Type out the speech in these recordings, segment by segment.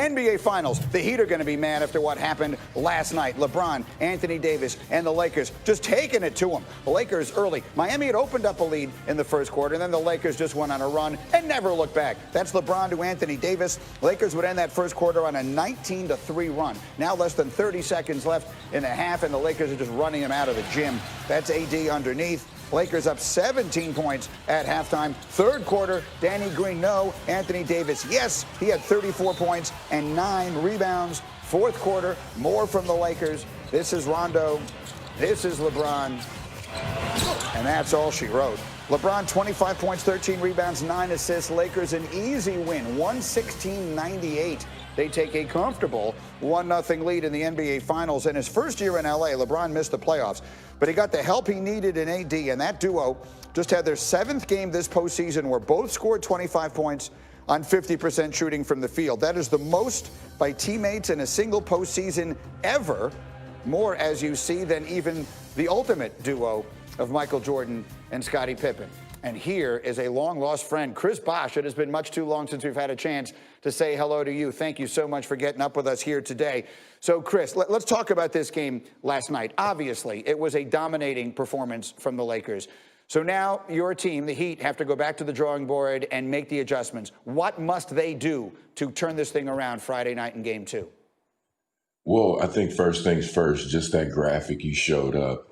NBA Finals. The Heat are going to be mad after what happened last night. LeBron, Anthony Davis, and the Lakers just taking it to them. The Lakers early. Miami had opened up a lead in the first quarter, and then the Lakers just went on a run and never looked back. That's LeBron to Anthony Davis. Lakers would end that first quarter on a 19-3 run. Now less than 30 seconds left in the half, and the Lakers are just running them out of the gym. That's AD underneath. Lakers up 17 points at halftime. Third quarter, Danny Green, no. Anthony Davis, yes. He had 34 points and 9 rebounds. Fourth quarter, more from the Lakers. This is Rondo. This is LeBron. And that's all she wrote. LeBron, 25 points, 13 rebounds, 9 assists. Lakers an easy win, 116-98. They take a comfortable 1-0 lead in the NBA Finals. In his first year in L.A., LeBron missed the playoffs, but he got the help he needed in AD, and that duo just had their 7th game this postseason where both scored 25 points on 50% shooting from the field. That is the most by teammates in a single postseason ever, more, as you see, than even the ultimate duo of Michael Jordan and Scottie Pippen. And here is a long-lost friend, Chris Bosh. It has been much too long since we've had a chance to say hello to you. Thank you so much for getting up with us here today. So, Chris, let's talk about this game last night. Obviously, it was a dominating performance from the Lakers. So now your team, the Heat, have to go back to the drawing board and make the adjustments. What must they do to turn this thing around Friday night in Game 2? Well, I think first things first, just that graphic you showed up,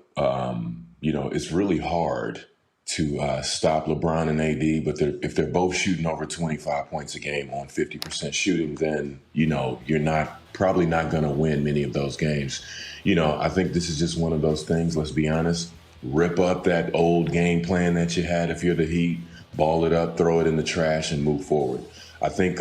it's really hard to stop LeBron and AD, but if they're both shooting over 25 points a game on 50% shooting, then, you're probably not going to win many of those games. I think this is just one of those things, let's be honest, rip up that old game plan that you had if you're the Heat, ball it up, throw it in the trash, and move forward. I think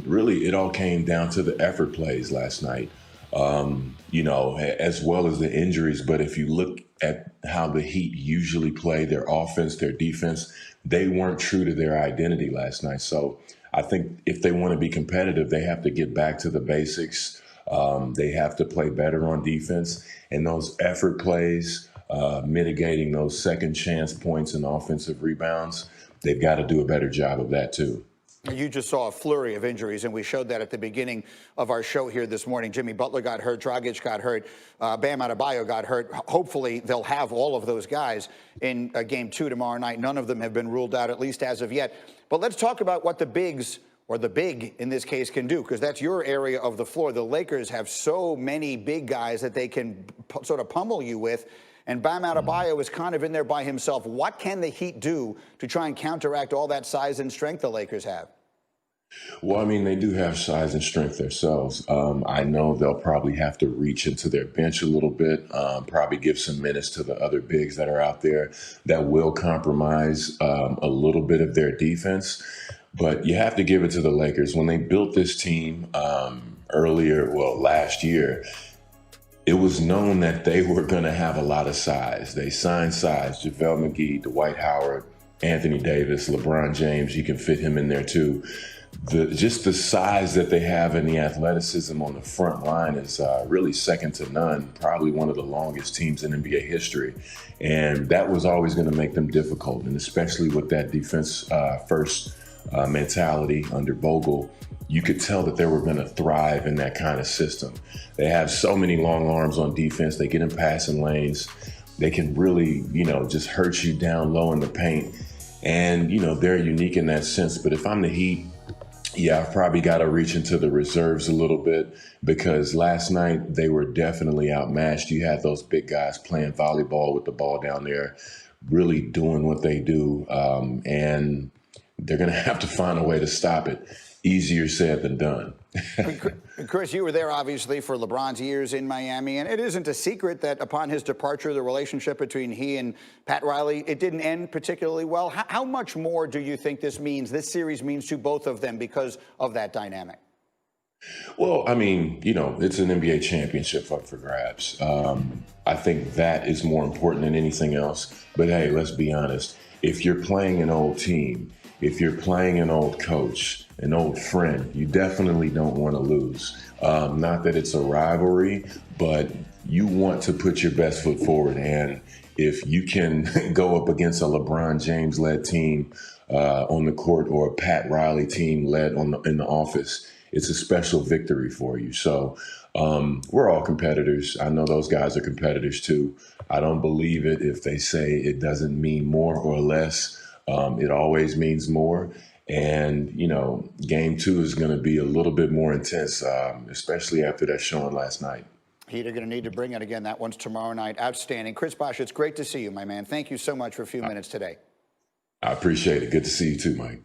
really it all came down to the effort plays last night, as well as the injuries. But if you look at how the Heat usually play their offense, their defense, they weren't true to their identity last night. So I think if they want to be competitive, they have to get back to the basics. They have to play better on defense, and those effort plays, mitigating those second chance points and offensive rebounds, they've got to do a better job of that too. You just saw a flurry of injuries, and we showed that at the beginning of our show here this morning. Jimmy Butler got hurt, Dragic got hurt, Bam Adebayo got hurt. Hopefully, they'll have all of those guys in Game 2 tomorrow night. None of them have been ruled out, at least as of yet. But let's talk about what the bigs, or the big in this case, can do, because that's your area of the floor. The Lakers have so many big guys that they can sort of pummel you with. And Bam Adebayo is kind of in there by himself. What can the Heat do to try and counteract all that size and strength the Lakers have? Well, they do have size and strength themselves. I know they'll probably have to reach into their bench a little bit, probably give some minutes to the other bigs that are out there that will compromise a little bit of their defense. But you have to give it to the Lakers. When they built this team last year, it was known that they were going to have a lot of size. They signed size, JaVale McGee, Dwight Howard, Anthony Davis, LeBron James, you can fit him in there too. Just the size that they have and the athleticism on the front line is really second to none, probably one of the longest teams in NBA history. And that was always going to make them difficult, and especially with that defense first mentality under Vogel, you could tell that they were going to thrive in that kind of system. They have so many long arms on defense. They get in passing lanes. They can really, just hurt you down low in the paint. And, they're unique in that sense. But if I'm the Heat, I've probably got to reach into the reserves a little bit, because last night they were definitely outmatched. You had those big guys playing volleyball with the ball down there, really doing what they do. And they're going to have to find a way to stop it. Easier said than done. Chris, you were there, obviously, for LeBron's years in Miami, and it isn't a secret that upon his departure, the relationship between he and Pat Riley, it didn't end particularly well. How much more do you think this series means to both of them because of that dynamic? Well, it's an NBA championship up for grabs. I think that is more important than anything else. But hey, let's be honest. If you're playing an old team, if you're playing an old coach, an old friend, you definitely don't want to lose. Not that it's a rivalry, but you want to put your best foot forward. And if you can go up against a LeBron James-led team on the court, or a Pat Riley team led in the office, it's a special victory for you. So we're all competitors. I know those guys are competitors too. I don't believe it if they say it doesn't mean more or less. It always means more. And, you know, game 2 is going to be a little bit more intense, especially after that showing last night. Heat are going to need to bring it again. That one's tomorrow night. Outstanding. Chris Bosh, it's great to see you, my man. Thank you so much for a few minutes today. I appreciate it. Good to see you too, Mike.